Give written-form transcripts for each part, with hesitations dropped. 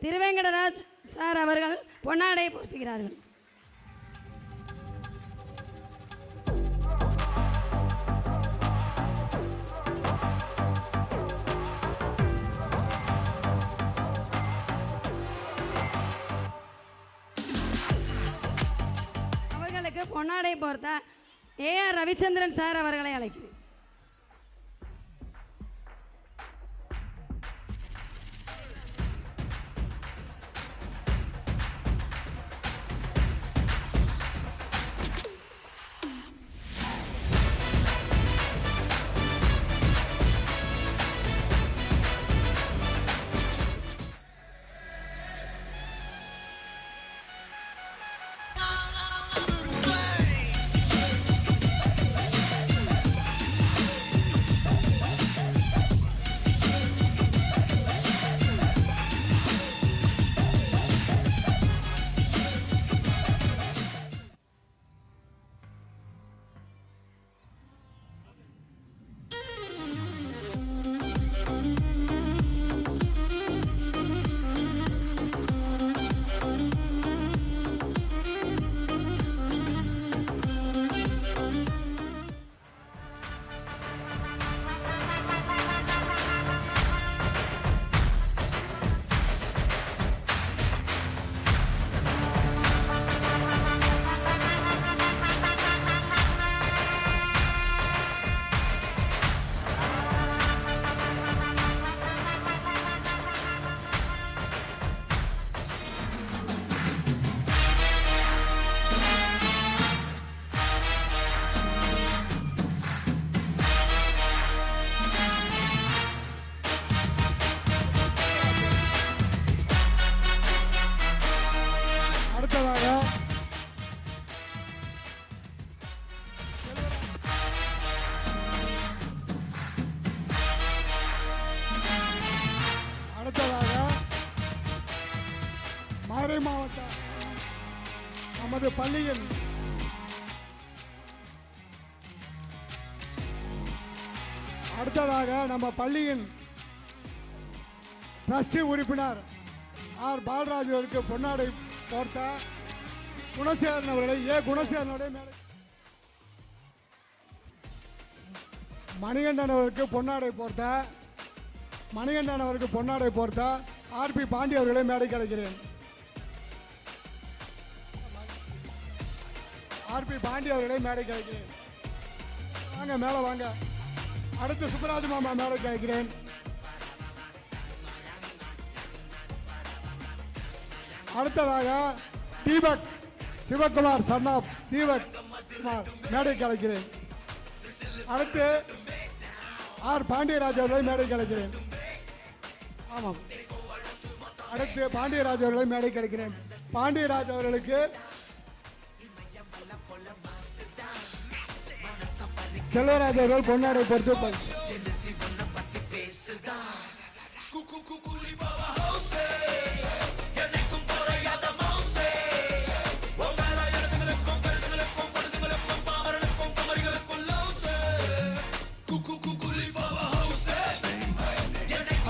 திருவேங்கடராஜ் sir அவர்கள் பொன்னாடை போர்த்துகிறார்கள். அவர்களுக்கு பொன்னாடை போர்த்த ஏஆர் ரவிச்சந்திரன் சார் அவர்களை அழைக்கிறேன். மதுரை மாவட்டம் நமது பள்ளியில் அடுத்ததாக நம்ம பள்ளியின் ட்ரஸ்டி உறுப்பினர் ஆர் பாலராஜ் அவருக்கு பொன்னாடை போர்த்த குணசேகரன் அவர்களை குணசேகரனுடைய மேடை மணிகண்டன் அவருக்கு பொன்னாடை போர்த்த ஆர்பி பாண்டி அவர்களை மேடைக்கு அழைக்கிறேன். ஆர்பி பாண்டி அவர்களை மேடைக்கு அழைக்கிறேன். வாங்க மேலே வாங்க. அடுத்து சுப்பராஜ் மாமா மேடைக்கு அழைக்கிறேன். அடுத்ததாக தீபக் சிவகுமார் சன் ஆஃப் தீபக் குமார் மேடைக்கு அழைக்கிறேன். அடுத்து ஆர் பாண்டியராஜ் அவர்களை மேடைக்கு அழைக்கிறேன். ஆமாம், அடுத்து பாண்டியராஜ் அவர்களை மேடைக்கு அழைக்கிறேன். பாண்டியராஜ் அவர்களுக்கு செல்வராஜ் அவர்கள் பொன்னாடை பொறுத்து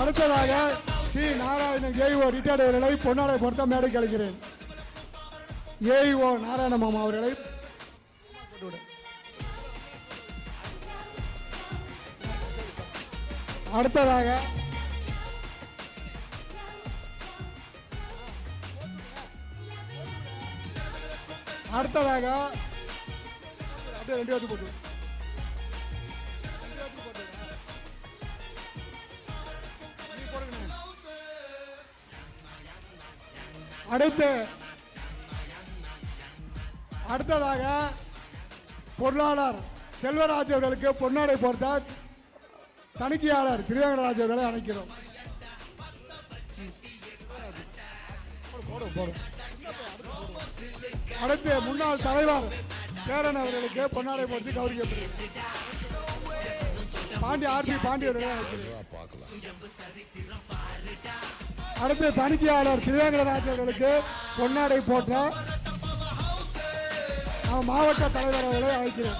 அடுத்ததாக சி நாராயணன் ஏஇஓ ரிட்டையர்ட் அவர்களை பொன்னாடை பொறுத்த மேடைக்கு அழைக்கிறேன். ஏஇஓ நாராயண மாமா அவர்களை அடுத்ததாக அப்படியே 2 பேருக்கு போட்டு அடுத்ததாக பொருளாளர் செல்வராஜ் அவர்களுக்கு பொன்னாடை போர்த்த தணிக்கையாளர் திருவேங்கடராஜ் அவர்களை அழைக்கிறோம். அடுத்து முன்னாள் தலைவர் பேரன் அவர்களுக்கு பொன்னாடை போர்த்தி கௌரவிக்கப்படுகிறது. ஆர்பி பாண்டி அவர்களை அழைக்கிறோம். அடுத்து தணிக்கையாளர் திருவேங்கடராஜ் அவர்களுக்கு பொன்னாடை போட்ட மாவட்ட தலைவர் அவர்களை அழைக்கிறேன்.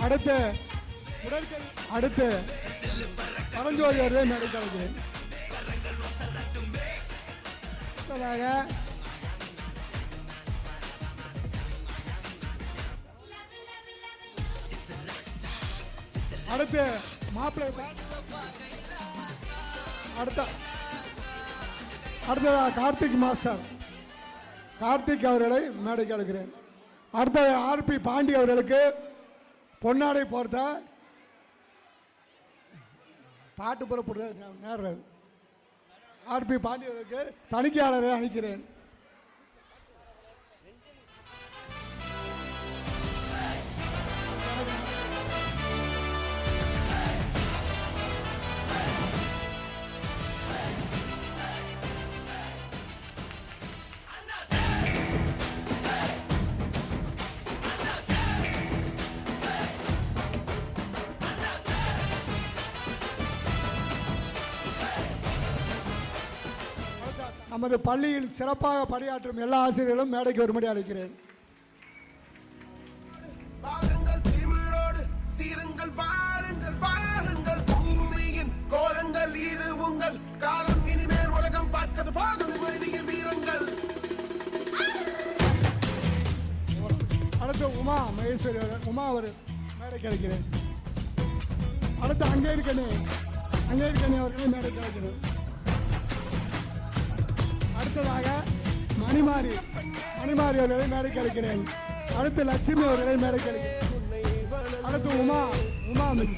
அடுத்து அடுத்து பரஞ்சோதி அவர்களை மேடை கலைக்கிறேன். அடுத்து மாப்பிள்ளை அடுத்ததாக கார்த்திக் மாஸ்டர் கார்த்திக் அவர்களை மேடைக்கு அழைக்கிறேன். அடுத்தது ஆர்பி பாண்டி அவர்களுக்கு பொன்னாடை போர்த்த பாட்டு புறப்படுற நேரம் ஆர்பி பாண்டி அவர்களுக்கு தணிக்கையாளரை அழைக்கிறேன். நமது பள்ளியில் சிறப்பாக பணியாற்றும் எல்லா ஆசிரியர்களும் மேடைக்கு வரும்படி அழைக்கிறேன். அடுத்து உமா மகேஸ்வரி உமா அவர் மேடைக்கு அழைக்கிறேன். அடுத்து அங்கேற்கனே அவர்களை மேடைக்கு அழைக்கிறேன். அடுத்ததாக மணிமாரி அவர்களை மேடைக்கு அழைக்கிறேன். அடுத்து லட்சுமி அவர்களை மேடைக்கு அழைக்கிறேன். அடுத்து உமா மிஸ்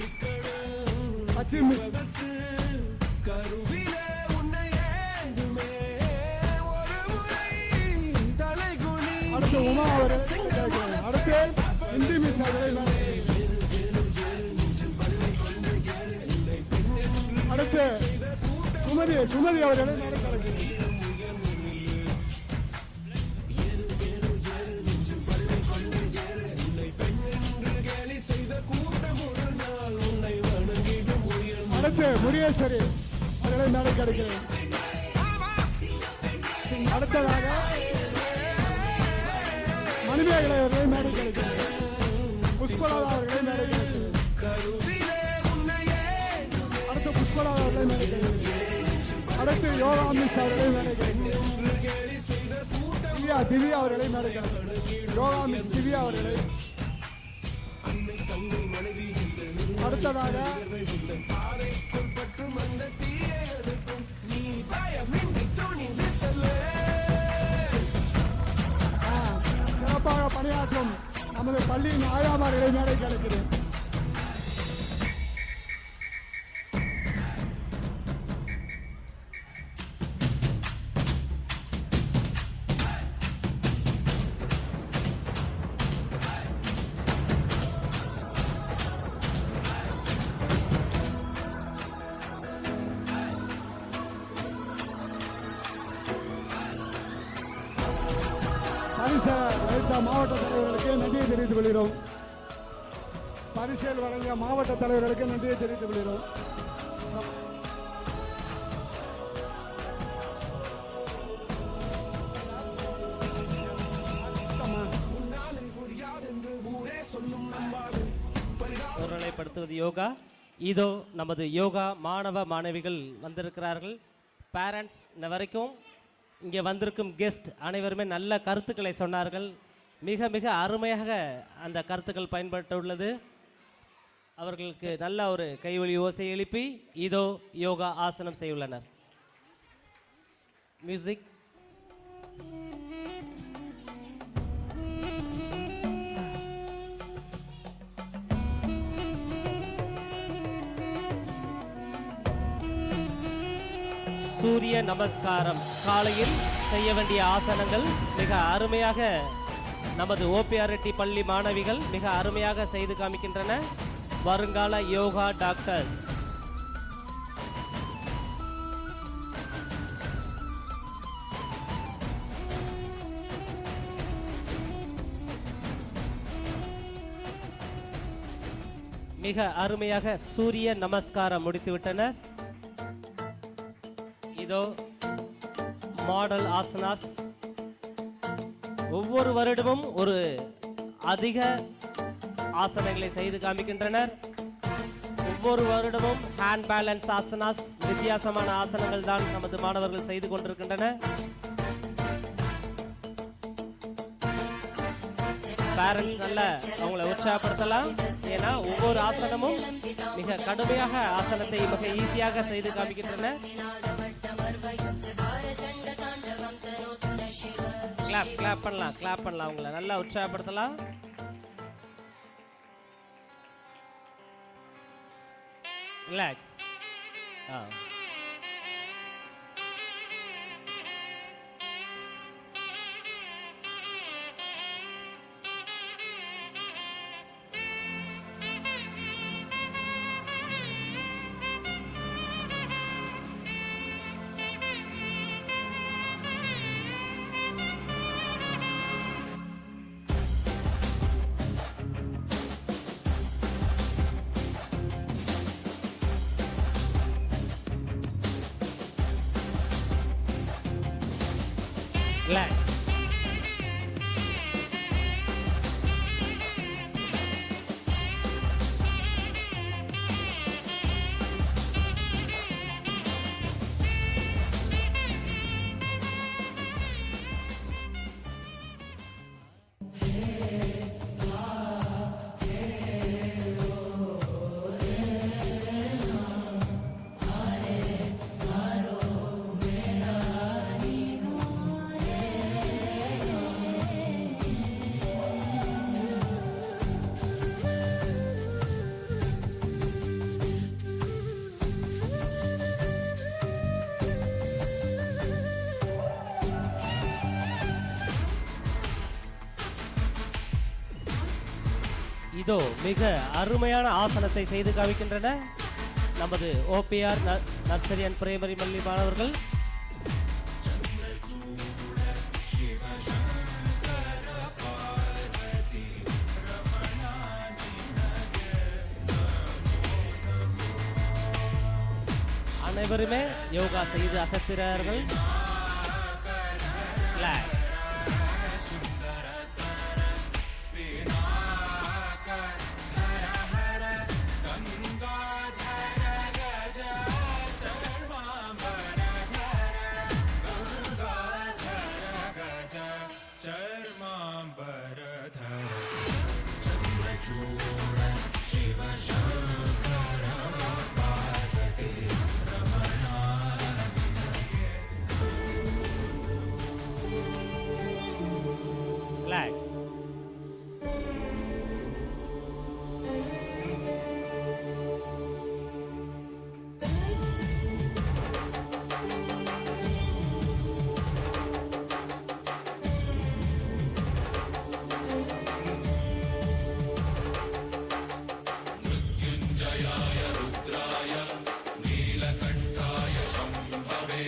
லட்சுமி மிஸ். அடுத்து உமா அவர்களை அடுத்து இந்தி மிஸ் அவர்களை அடுத்து சுமதி அவர்களை மேடைக்கு அழைக்கிறேன். அடுத்து முருகேஸ்வரி அவர்களை மேடைக்கு அழைக்கிறேன். அடுத்ததாக மணிமேகலை அவர்களை மேடைக்கு அழைக்கிறேன். புஷ்பலதா அவர்களை மேடைக்கு அழைக்கிறேன். அடுத்து புஷ்பலதா அவர்களை மேடைக்கு அழைக்கிறேன். அடுத்து யோகா மிஸ் அவர்களை மேடைக்கு அழைக்கிறேன். திவ்யா அவர்களை மேடைக்கு அழைக்கிறேன். யோகா மிஸ் திவ்யா அவர்களை. அடுத்ததாக சிறப்பாக பணியாற்றும் நமது பள்ளியின் ஆயாமார்களை மேடைக்கு அழைக்கிறேன். மாவட்ட தலைவர்களுக்கு நன்றியை தெரிவித்துக் கொள்கிறோம். பரிசில் வழங்கிய மாவட்ட தலைவர்களுக்கு நன்றியை தெரிவித்துக் கொள்கிறோம். ஒருநிலைப்படுத்துவது யோகா. இதோ நமது யோகா மாணவ மாணவிகள் வந்திருக்கிறார்கள். பேரண்ட்ஸ் வரைக்கும் இங்கே வந்திருக்கும் கெஸ்ட் அனைவருமே நல்ல கருத்துக்களை சொன்னார்கள். மிக மிக அருமையாக அந்த கருத்துக்கள் பயன்பட்டுள்ளது. அவர்களுக்கு நல்ல ஒரு கைவழி ஓசை எழுப்பி இதோ யோகா ஆசனம் செய்துள்ளனர். மியூசிக். சூரிய நமஸ்காரம் காலையில் செய்ய வேண்டிய ஆசனங்கள் மிக அருமையாக நமது ஓபிஆர்டி பள்ளி மாணவிகள் மிக அருமையாக செய்து காமிக்கின்றன. வருங்கால யோகா டாக்டர்ஸ். மிக அருமையாக சூரிய நமஸ்காரம் முடித்துவிட்டனர். இதோ மாடல் ஆசனாஸ். ஒவ்வொரு வருடமும் ஒரு அதிக ஆசனங்களை செய்து காமிக்கின்றனர். ஒவ்வொரு வருடமும் ஹேண்ட் பேலன்ஸ் ஆசனாஸ், வித்தியாசமான ஆசனங்கள் தான் நமது மாணவர்கள் செய்து கொண்டிருக்கின்றனர். பேரண்ட்ஸ் நல்ல அவங்களை உற்சாகப்படுத்தலாம். ஏன்னா ஒவ்வொரு ஆசனமும் மிக கடுமையாக ஆசனத்தை மிக ஈஸியாக செய்து காமிக்கின்றன. கிளாப் பண்ணலாம் அவங்களை நல்லா உற்சாகப்படுத்தலாம். ரிலாக்ஸ். Relax. இதோ மிக அருமையான ஆசனத்தை செய்து காமிக்கின்றன நமது ஓபிஆர் நர்சரி அண்ட் பிரைமரி பள்ளி மாணவர்கள். அனைவருமே யோகா செய்து அசத்துகிறார்கள். Relax.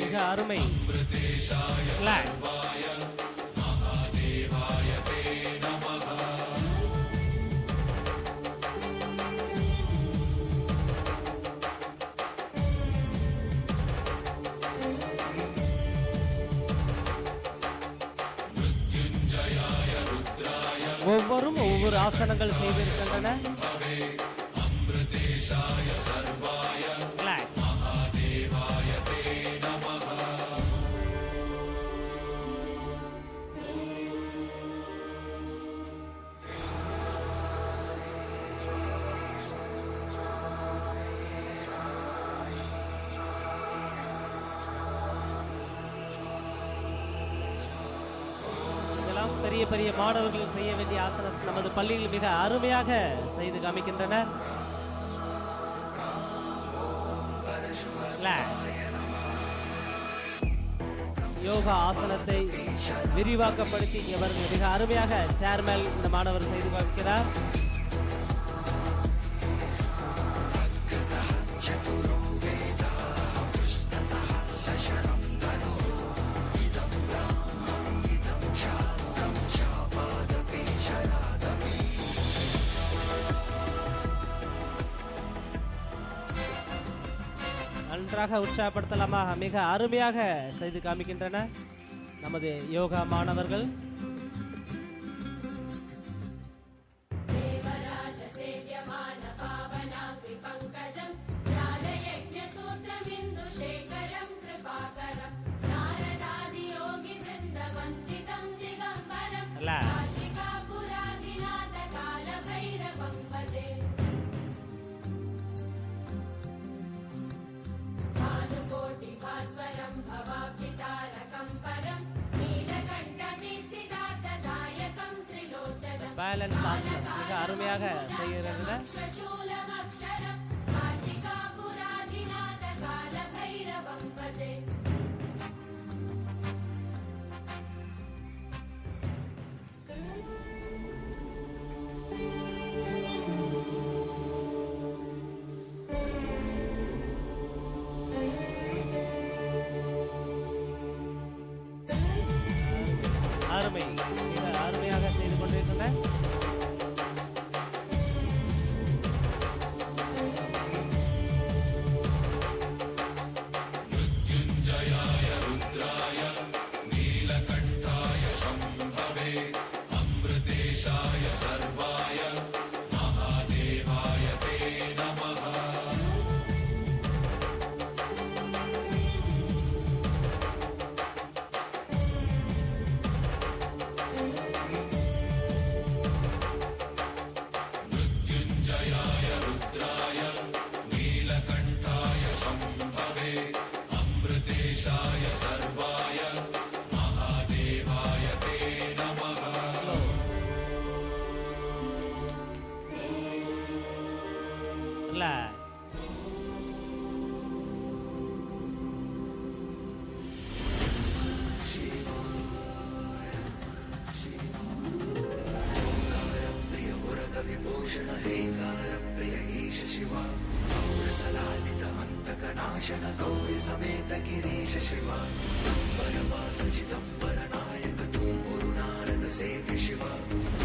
மிக அருமை. Relax. ஒவ்வொரும் ஒவ்வொரு ஆசனங்கள் செய்திருக்கின்றன. Relax. பெரிய பெரிய மாணவர்கள் செய்ய வேண்டிய ஆசனம் நமது பள்ளியில் மிக அருமையாக செய்து காமிக்கின்றனர். யோகா ஆசனத்தை விரிவாக்கப்படுத்தி இவர்கள் மிக அருமையாக சேர்மேல் இந்த மாணவர் செய்து காமிக்கிறார். நன்றாக உற்சாகப்படுத்தலாமா? மிக அருமையாக செய்து காமிக்கின்றன நமது யோகா மாணவர்கள். बिन्दुशेखरं कृपाकरं नारदादियोगिवृन्दवन्दितं दिगम्बरं काशिकापुरादिनाथकालभैरवं भजे भानुकोटिभास्वरं भवाब्धितारकं परं नीलकण्ठमीप्सितार्थदायकं त्रिलोचनं பேலன்ஸ் ஆசனம் மிக அருமையாக செய்கிறார்கள். शूलमक्षरं काशिकापुरादिनाथकालभैरवं भजे அருமை, மிக அருமையாக செய்து கொண்டிருக்கின்றனர். Relax. विभूषण हेकार प्रिय ईश शिवा सलालित अंतकनाशन गौरी समेत गिरीश शिवा परवास चिदंबर नायक तुंबुरु नारद सेव्य शिवा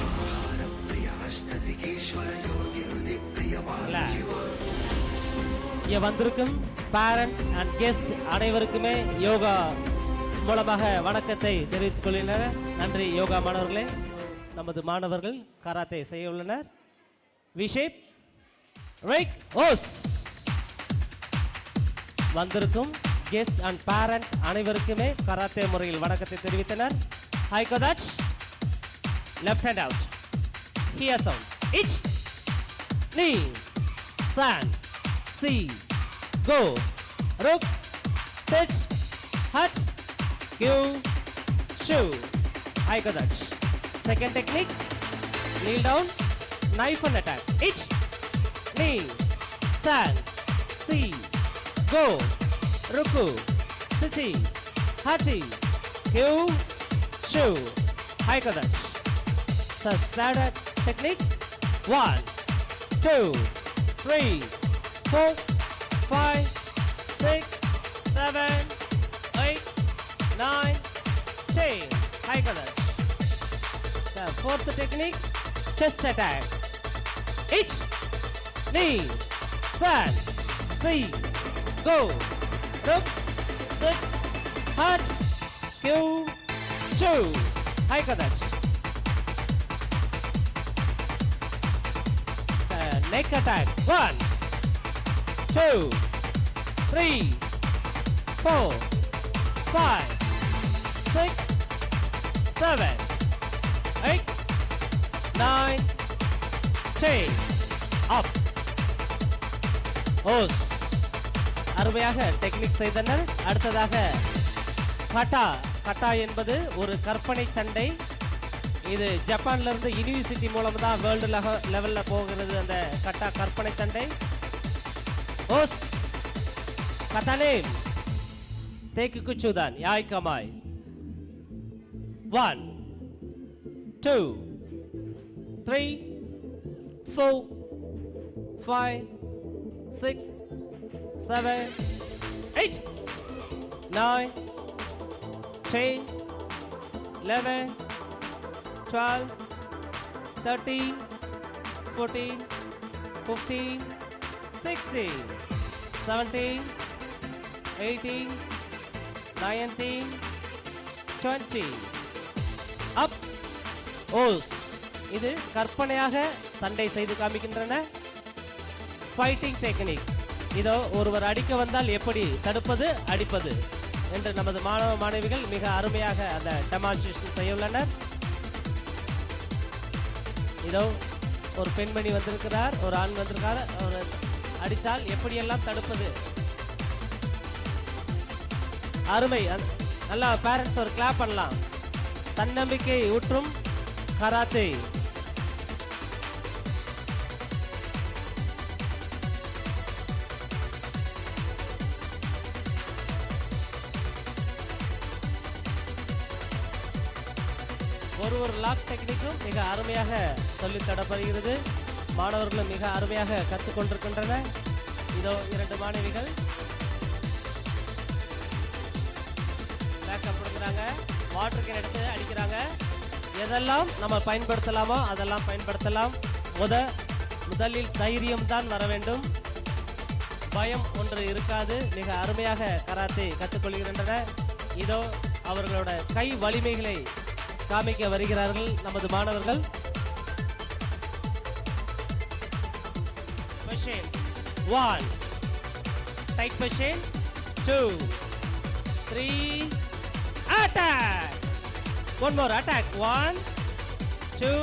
आहार प्रिय अष्टदिगेश्वर योगी हृदय प्रिय वास शिवा. இங்கே வந்திருக்கும் பேரண்ட்ஸ் அண்ட் கெஸ்ட் அனைவருக்குமே யோகா மூலமாக வணக்கத்தை தெரிவித்துக் கொள்கின்றனர். நன்றி யோகா மாணவர்களே. நமது மாணவர்கள் கராத்தே செய்ய உள்ளனர். விஷேப் ரைட் ஓஸ். வந்திருக்கும் கெஸ்ட் அண்ட் பேரண்ட் அனைவருக்குமே கராத்தே முறையில் வணக்கத்தை தெரிவித்தனர். ஹை கதாச் left hand out here sound இச் நீ சான் சி கோ ருக் சிட் ஹட் கியூ ஷூ. ஹை கதாச். Second technique, kneel down, knife and attack. Ich, knee, stand, see, go, ruku, sichi, hachi, kyu, shu, high kadash. The third technique, 1, 2, 3, 4, 5, 6, 7, 8, 9, 10, high kadash. The fourth technique, chest attack. Ich, knee, stand, see, go, look, sit, hut, cue, chew, high kadash. The neck attack. 1, 2, 3, 4, 5, 6, 7, 8, 9, 10. Up. Hose. அருமையாக technique செய்தனர். அடுத்ததாக கட்டா. கட்டா என்பது ஒரு கற்பனை சண்டை. இது ஜப்பான்ல இருந்து யூனிவர்சிட்டி மூலமா தான் வேர்ல்டு லெவல்ல போகிறது. அந்த கட்டா கற்பனை சண்டை. ஓஸ். கட்டானே தேக்கு குச்சுதான் யாய் கமாய். 1, 2, 3, 4, 5, 6, 7, 8, 9, 10, 11, 12, 13, 14, 15, 16, 17, 18, 19, 20. Up. ஓஸ். இது கற்பனையாக சண்டை செய்து காமிக்கின்றன. Fighting technique. இதோ ஒருவர் அடிக்க வந்தால் எப்படி தடுப்பது அடிப்பது என்று நமது மாணவ மாணவிகள் மிக அருமையாக அந்த டெமான்ஸ்ட்ரேஷன் செய்ய உள்ளனர். இதோ ஒரு பெண்மணி வந்திருக்கிறார், ஒரு ஆண் வந்திருக்கார். அவர் அடித்தால் எப்படியெல்லாம் தடுப்பது. அருமை. நல்லா பேரண்ட்ஸ் ஒரு கிளாப் பண்ணலாம். தன்னம்பிக்கை ஊற்றும் கராத்தே. ஒரு லாக் டெக்னிக்கும் மிக அருமையாக சொல்லித் தரப்படுகிறது. மாணவர்களும் மிக அருமையாக கற்றுக்கொண்டிருக்கின்றன. இதோ 2 மாணவிகள் பேக்கப் கொடுக்குறாங்க, வாட்டர் கேன் எடுத்து அடிக்கிறாங்க. எதெல்லாம் நம்ம பயன்படுத்தலாமோ அதெல்லாம் பயன்படுத்தலாம். முதலில் தைரியம் தான் வர வேண்டும், பயம் ஒன்று இருக்காது. மிக அருமையாக கராத்தே கற்றுக்கொள்கின்றன. இதோ அவர்களோட கை வலிமைகளை காமிக்க வருகிறார்கள் நமது மாணவர்கள். Position 1, tight position 2, 3, attack. One more attack. 1, 2,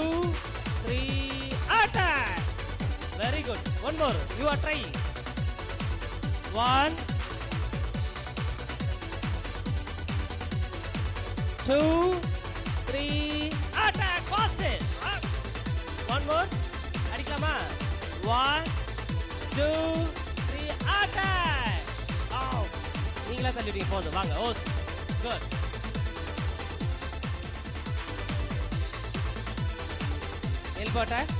3, attack. Very good. One more. You are trying. 1, 2, 3, attack. Faster. One more. அடிக்கலாமா? 1, 2, 3, attack. நீங்களா தள்ளிட்டீங்க, போதும். வாங்க. Hose. Good. Elbow attack.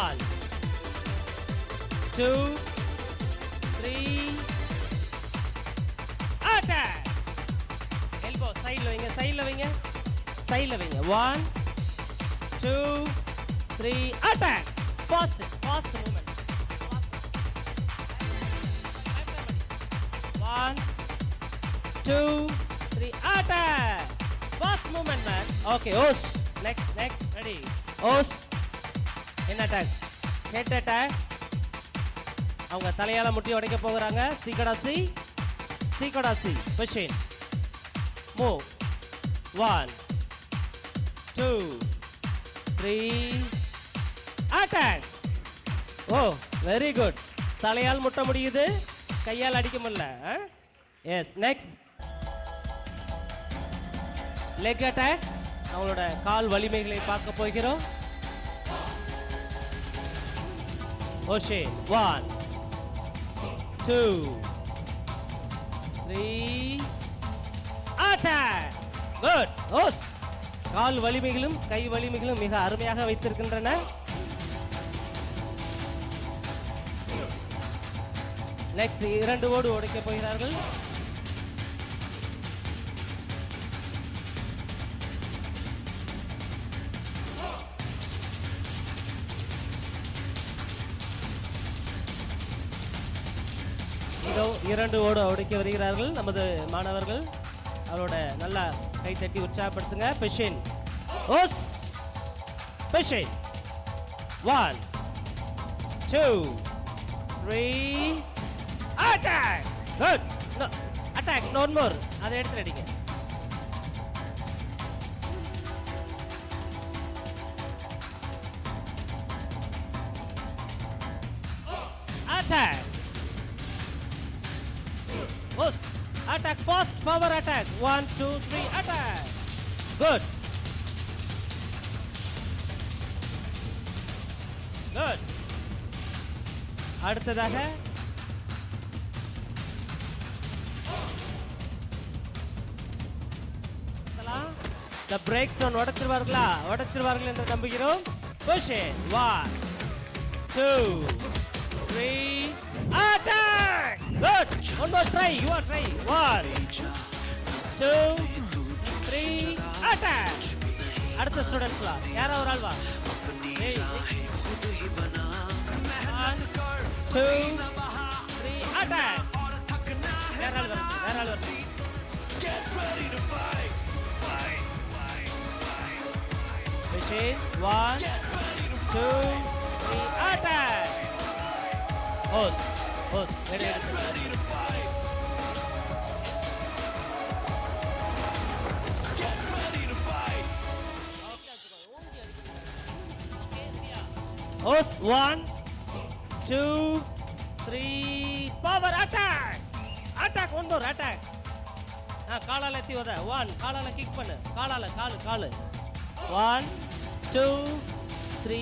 One, 2, 3, attack. Elbow side வைங்க, சைடுல வைங்க, சைடுல வைங்க. 1, 2, 3, attack. Fast movement. 1, 2, 3, attack. Fast movement, man. Okay, Osh. Next, ready. Osh. என்ன அட்டாக்? Head attack. அவங்க தலையால முட்டி உடைக்க போகிறாங்க. சீக்கடாசி. Position. Move. 1, 2, 3, attack. Oh, very good. தலையால் முட்ட முடியுது, கையால் அடிக்க முடியல. Yes, next. Leg attack. அவங்களோட கால் வலிமைகளை பார்க்க போகிறோம். ஓஷே. 1, 2, 3, அட்டாக். குட். ஓஸ். கால் வலிமைகளும் கை வலிமைகளும் மிக அருமையாக வைத்திருக்கின்றன. நெக்ஸ்ட் 2 ஓடு உடைக்க போகிறார்கள். இதோ 2 ஓடு உடைக்க வருகிறார்கள் நமது மாணவர்கள். அவரோட நல்லா கை தட்டி உற்சாகப்படுத்துங்க. பொசிஷன். ஓஸ். Position. 1, 2, 3, attack. Good. Attack. One more. அதை எடுத்து அடிங்க. Attack. Push. Attack fast. Power attack. 1, 2, 3. Attack. Good. Good. அடுத்ததாக the break zone உடைச்சிருவார்கள் என்று நம்புகிறோம். Push it. 1, 2, 3. Attack. Good. One more try. You are trying. 1, 2, 3. Attack. அடுத்த ஸ்டூடண்ட்ஸ்லாம் யாரா ஒரு ஆள் வா. 1, 2, 3. Attack. வேற ஆள் வருது. Machine. 1, 2, 3, attack! Hose, ready to fight. Hose, 1, 2, 3, power attack! Attack, one more attack. காலால எத்தி வர 1 காலால கிக் பண்ணு காலால காலு 1 2 3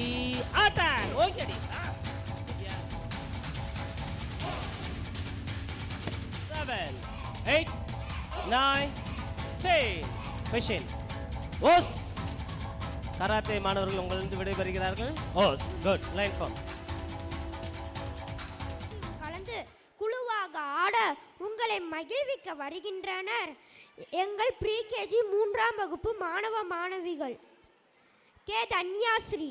அட்டாக் ஓகேடி 7 8 9 10 மிஷின் ஓஸ் கராத்தே மாணவர்கள் உங்களிருந்து விடைபெறுகிறார்கள் ஓஸ் குட் லைன் ஃபார்ம் குழுவாக ஆட உங்களை மகிழ்விக்க வருகின்றனர் எங்கள் ப்ரீகேஜி 3ஆம் வகுப்பு மாணவ மாணவிகள் K Dhanyashree,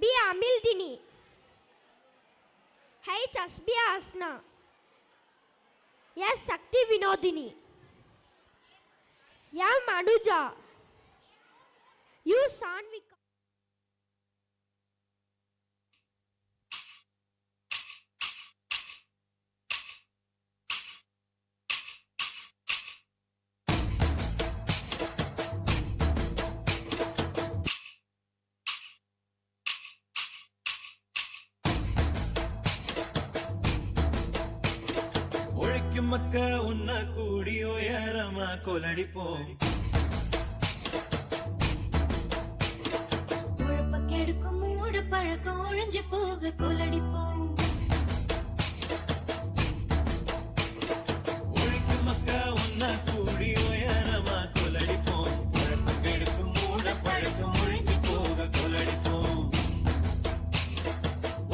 P Amilthini, H Asbiya Asna, S Sakthi Vinothini, M Anuja, U Sanvika. மக்க உன்ன கூடி உயரமா கொலடிப்போம் உழப்ப கெடுக்கும் மூடு பழக்கம் ஒழிஞ்சு போக கொலடிப்போம் ஒழிக்கும் மக்க உன்ன கூடி உயரமா கொலடிப்போம் உழப்ப கெடுக்கும் மூட பழக்கம் ஒழிஞ்சு போக கொலடிப்போம்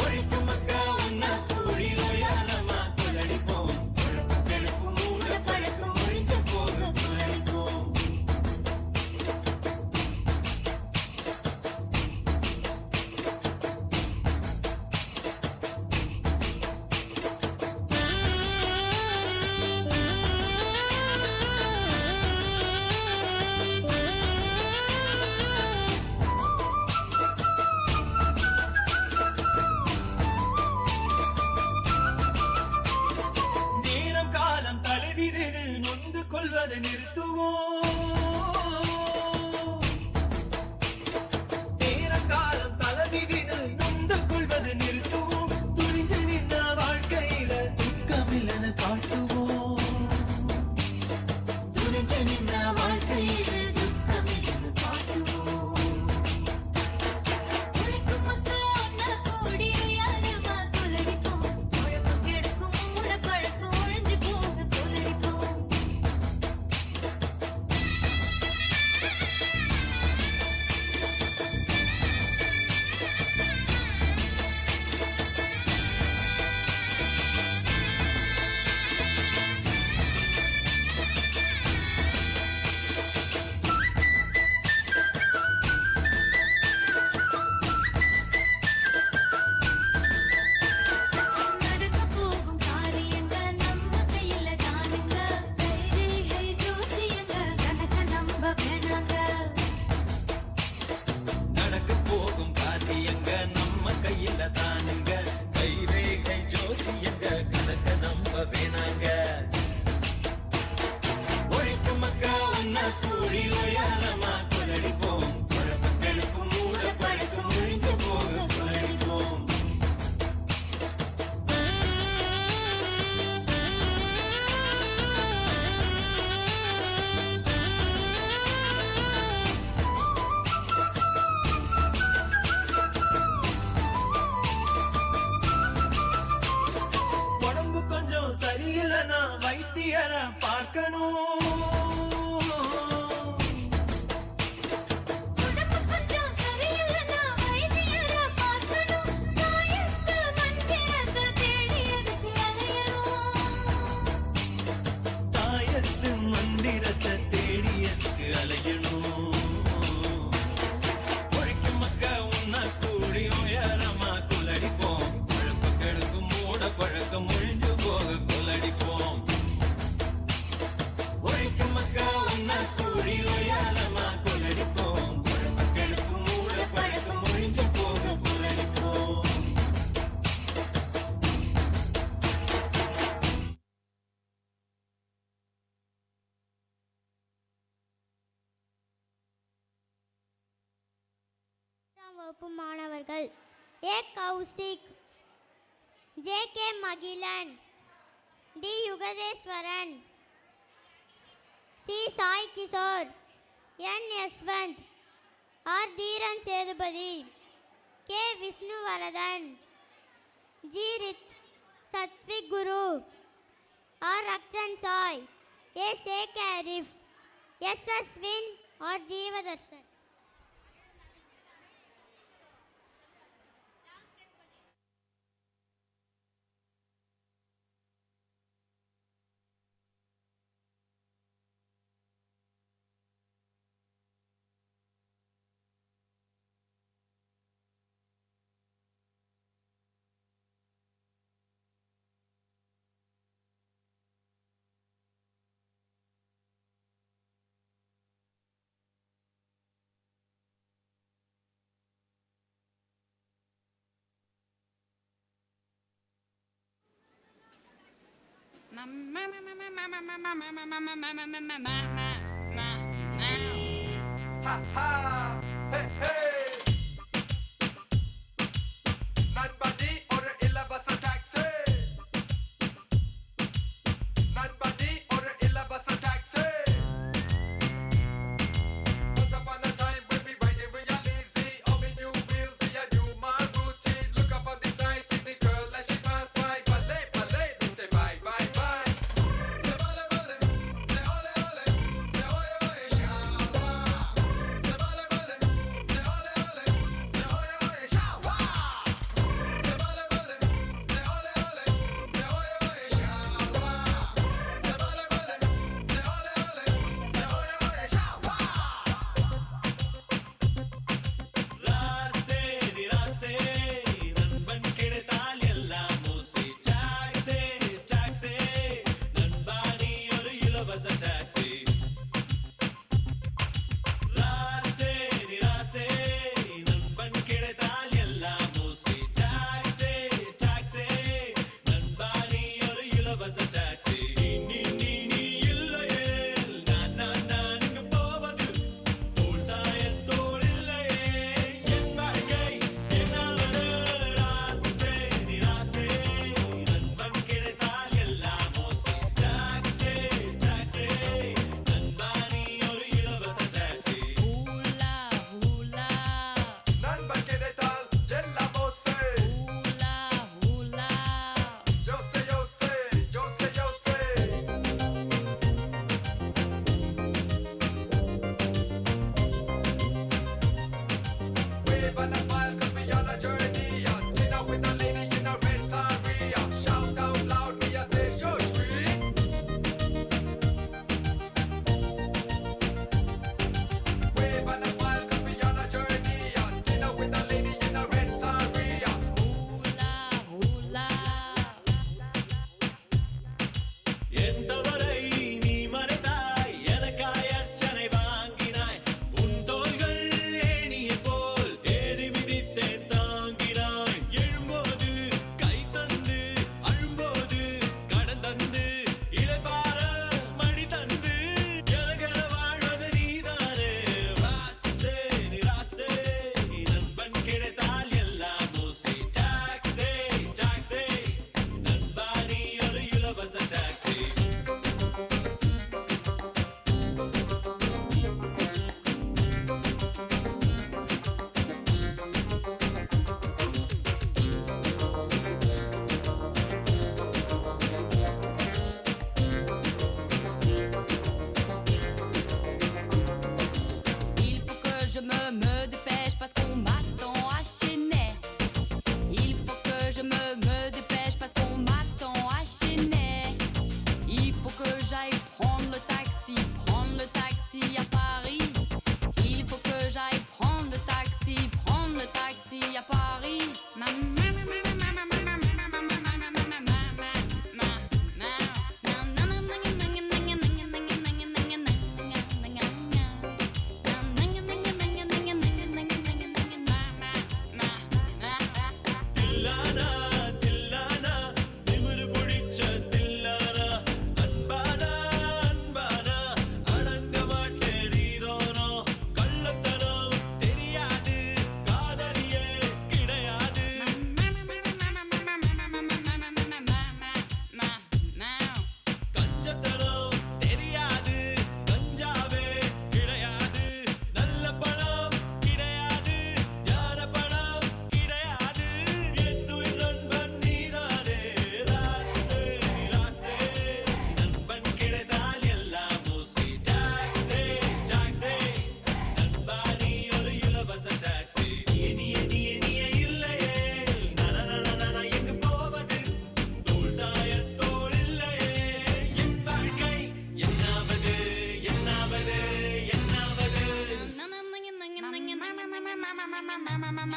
ஒழிக்கும் மக்க உன்ன கூடி உயரமா கொலடிப்போம் நொந்து கொள்வதை நிறுத்துவோம் நேரம் காலம் தலைவிதிது நொந்து கொள்வதை நிறுத்துவோம் துணிஞ்சு நின்ற வாழ்க்கையில துக்கமில்லன காட்டுவோம் துணிஞ்சு நின்ற வாழ்க்கையில துக்கமில்லன காட்டுவோம் உழைக்கும் மக்கள் ஒன்னா கூடி உயரமா கொலடிப்போம் உழப்பம் கெடுக்கும் மூட பழக்கம் ஒழிஞ்சு போக கொலடிப்போம் நடக்க போகும் காரியங்கள் நம்ம கையில தானுங்க கைரேகை ஜோசியங்க கணக்க நம்ப வேணாங்க நடக்க போகும் காரியங்க நம்ம கையில தானுங்க கைரேகை ஜோசியங்க கணக்க நம்ப வேணாங்க ஒழிக்கும் மக்கா உன்ன கூடி உயரமா கொலடிப்போம் குழப்பங்களுக்கும் மூட பழக்கம் ஒழிஞ்சு போக கொலடிப்போம் உடம்பு கொஞ்சம் சரியில்லைன்னா வைத்தியரை பார்க்கணும் உடம்பு கொஞ்சம் சரியில்லைன்னா வைத்தியரை பார்க்கணும் தாயத்து மந்திரத்தை தேடி எதுக்கு அலையணும் தாயத்து மந்திரத்தை தேடியதுக்கு அலையணும் ஒழிக்கும் மக்க உன்ன கூடி உயரமா கொலடிப்போம் குழப்ப கெடுக்கும் மூட பழக்கம் ஒழிஞ்சு போக கொலடிப்போம் ஒழிக்கும் வகுப்பு மாணவர்கள் A Kaushik, J K Magizhan, D Yugadeswaran, C Sai Kishore, N Yashwanth, R Dheeran Sethupathi, K Vishnuvardhan, G Rith Sathvik Guru, R Rakshan Sai, A Sheikh Arif, S Ashwin, R Jeevadharshan. Ha ha! Hey hey! Nobody order illa bus or taxi. Nobody order illa bus or taxi. Once upon a time when we riding real easy, all we new wheels, they are new Maruti. Look up on the side, see the girl as she pass by. Ballet, ballet, they say bye, bye, bye. Say ballet, ballet, say ole, ole, say oye, oye, shawa. Say ballet, ballet,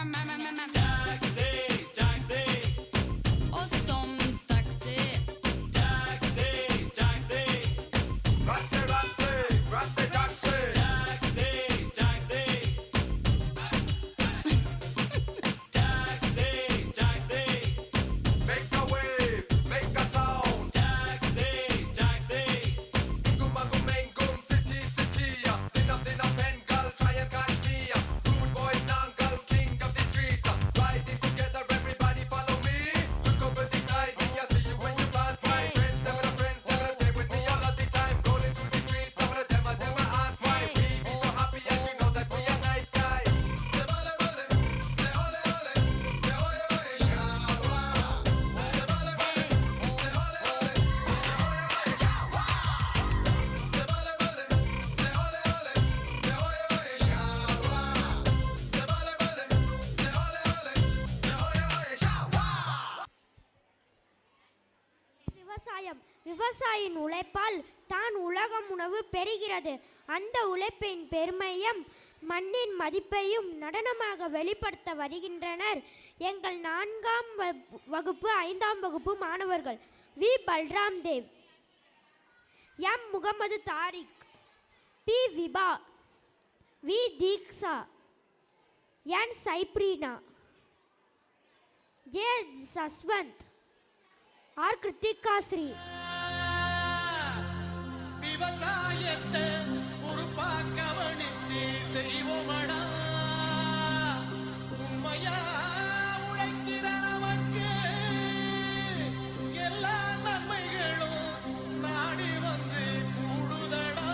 taxi taxi Och som taxi. Taxi taxi Rasse, rasse, ratte taxi. Taxi taxi taxi taxi Make a wave, make a sound. Taxi taxi Ingum, engum, city, city. Dinna, pengal, try and catch me. Rude boys, nangal, king of the streets. Riding together, everybody follow me. Look over the side, me, I see you when you pass by. Friends, never stay with me all of the time. Rolling through the streets, some of them ask why. We be so happy and you know that we are nice guys. They bale, bale, they ole, ole, they oye, oye, shawa. They bale, bale, they ole, ole, they oye, oye, shawa. They bale, bale, they ole, ole, they oye, oye, shawa. They bale, bale, they ole, ole, they oye, oye, shawa. விவசாயம் விவசாயியின் உழைப்பால் தான் உலகம் உணவு பெறுகிறது. அந்த உழைப்பின் பெருமையும் மண்ணின் மதிப்பையும் நடனமாக வெளிப்படுத்த வருகின்றனர் எங்கள் 4ஆம் வகுப்பு 5ஆம் வகுப்பு மாணவர்கள். V Balram Dev, M Mohammed Tariq, P Viba, V Deeksha, N Sabrina, J Saswanth, R Kiruthika Sri. விவசாயத்தை பொறுப்பா கவனிச்சு செய்வோமடா. உண்மையா உழைக்கிற நமக்கு எல்லா நன்மைகளும் நாடி வந்து கூடுதடா.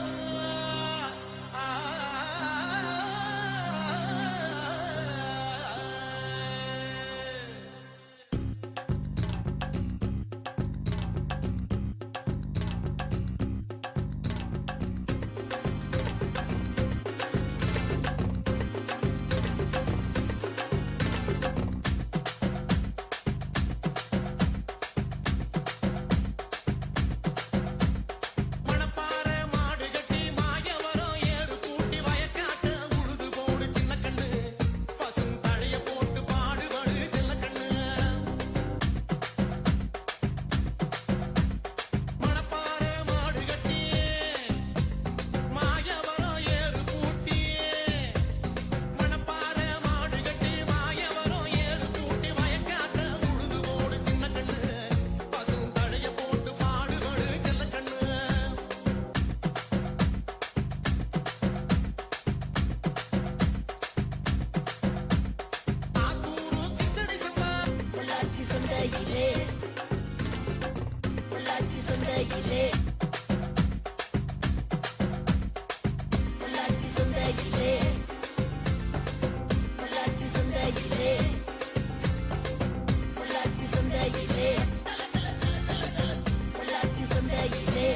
மணப்பாறை மாடு கட்டி மாயவரம் ஏறு கூட்டி வயக்காட்ட உழுது போடு சின்ன கண்ணு. பசும் தழைய போட்டு பாடுபடு சின்ன கண்ணு. மணப்பாறை மாடு கட்டி மாயவரம் ஏறு கூட்டி. மணப்பாறை மாடு கட்டி மாயவரம் ஏறு கூட்டி வயக்காட்ட உழுது போடு சின்ன கண்ணு. பசும் தழைய போட்டு பாடுபடு சின்ன கண்ணு. ஆத்தூரு கித்தடி சப்பா பொள்ளாச்சி சந்தையிலே பொள்ளாச்சி சந்தையிலே பொள்ளாச்சி சந்தையிலே பொள்ளாச்சி சந்தையிலே பொள்ளாச்சி சந்தையிலே பொள்ளாச்சி சந்தையிலே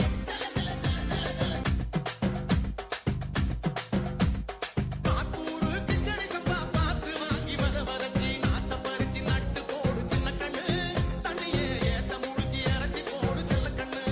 ஆத்தூரு கிச்சடி சப்பா பார்த்து வாங்கி வதச்சி நாத்த பறிச்சு நட்டு போடு சின்ன கண்ணு. தண்ணியே ஏத்த முடிச்சு இறச்சி போடு சின்ன கண்ணு.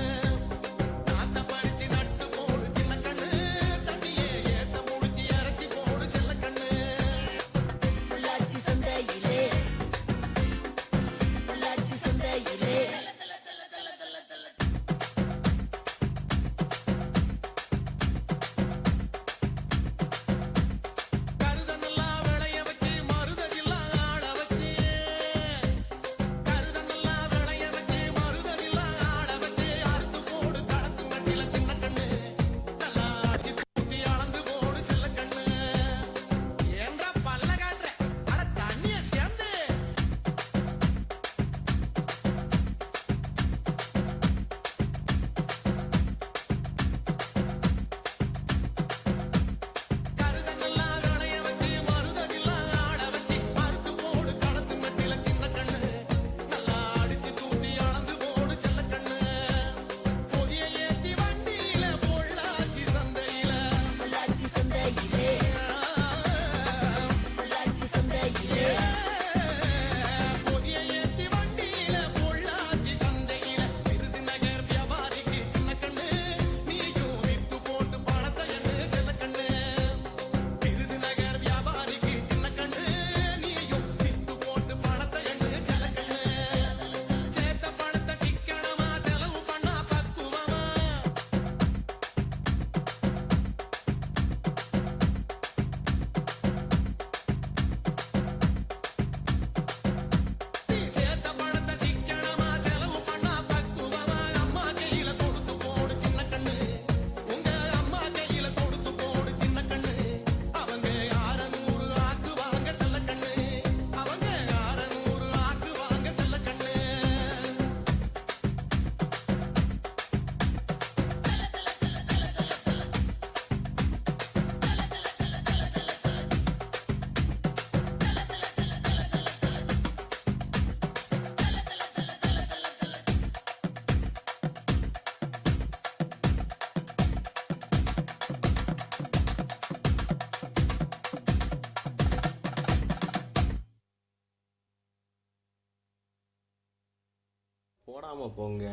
போடாம போங்க.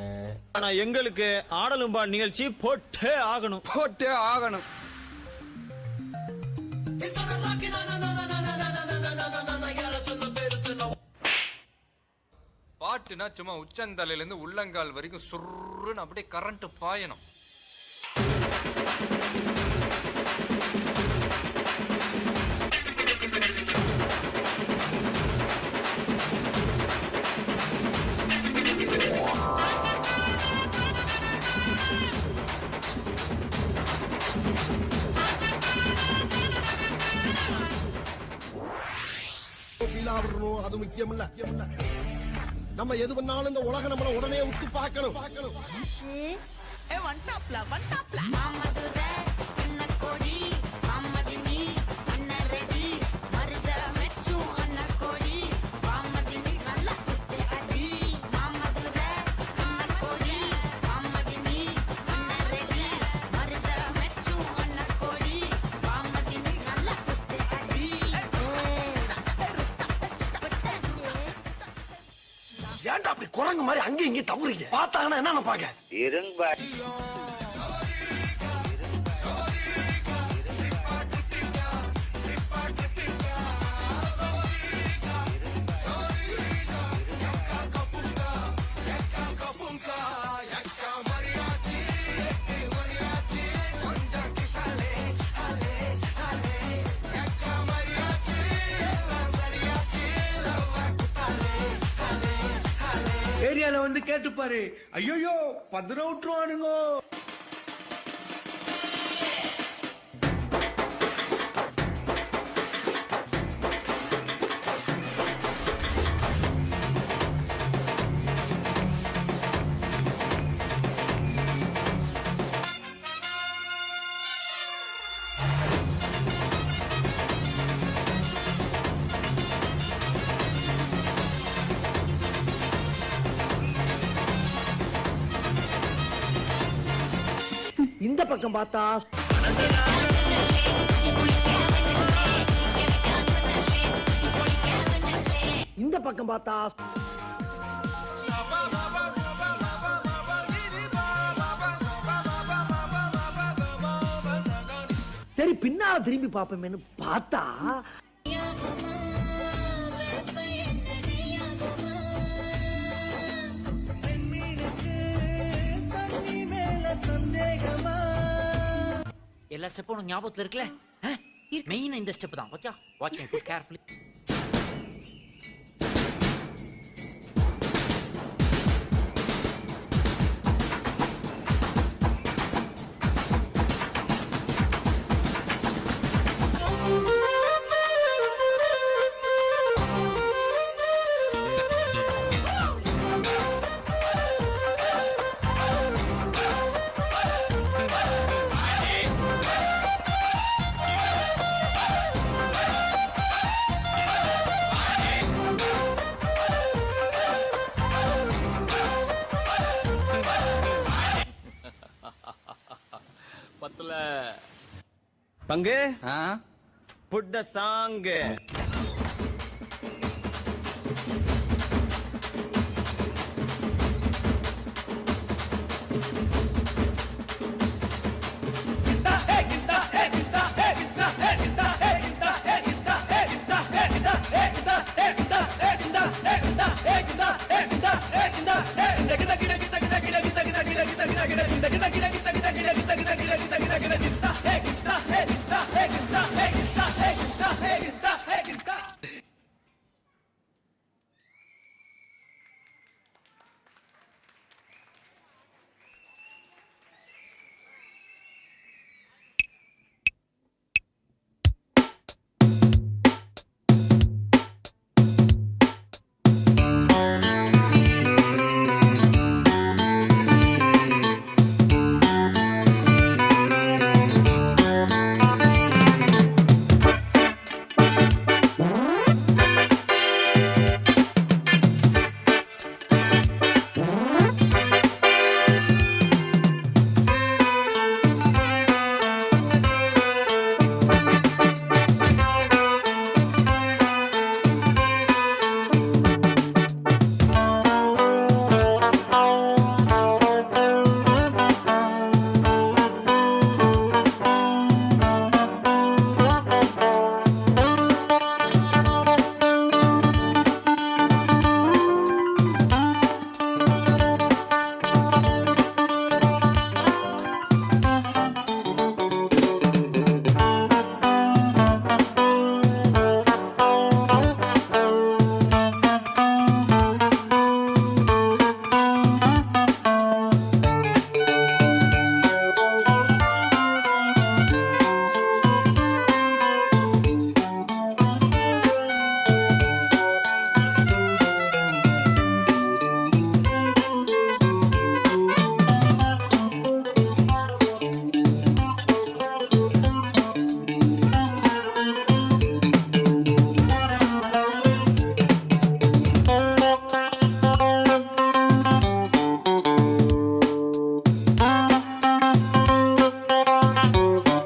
ஆனா எங்களுக்கு ஆடலும்பா நிகழ்ச்சி போட்டே ஆகணும். பாட்டுனா சும்மா உச்சந்தலையில இருந்து உள்ளங்கால் வரைக்கும் சுருன்னு அப்படியே கரண்ட் பாயணும். அது முக்கியம் இல்ல. நம்ம எது பண்ணாலும் இந்த உலகம் நம்மள உடனே உத்து பார்க்கணும். ஏன்டா அப்படி குரங்கு மாதிரி அங்கேயும் இங்கேயும் தவறுங்க? பார்த்தாங்கன்னா என்ன நினைப்பாங்க? ஏரியால வந்து கேட்டுப்பாரு. ஐயோ பத்திர விட்டுருவானுங்க. இந்த பக்கம் பார்த்தா இந்த பக்கம் பார்த்தா சரி பின்னால திரும்பி பாப்போமேன்னு பார்த்தா எல்லா ஸ்டெப்பும் உனக்கு ஞாபகத்துல இருக்குல்ல? மெயின் இந்த ஸ்டெப் தான். பாத்தியா? Watch me carefully. பங்கு புட் த சாங்.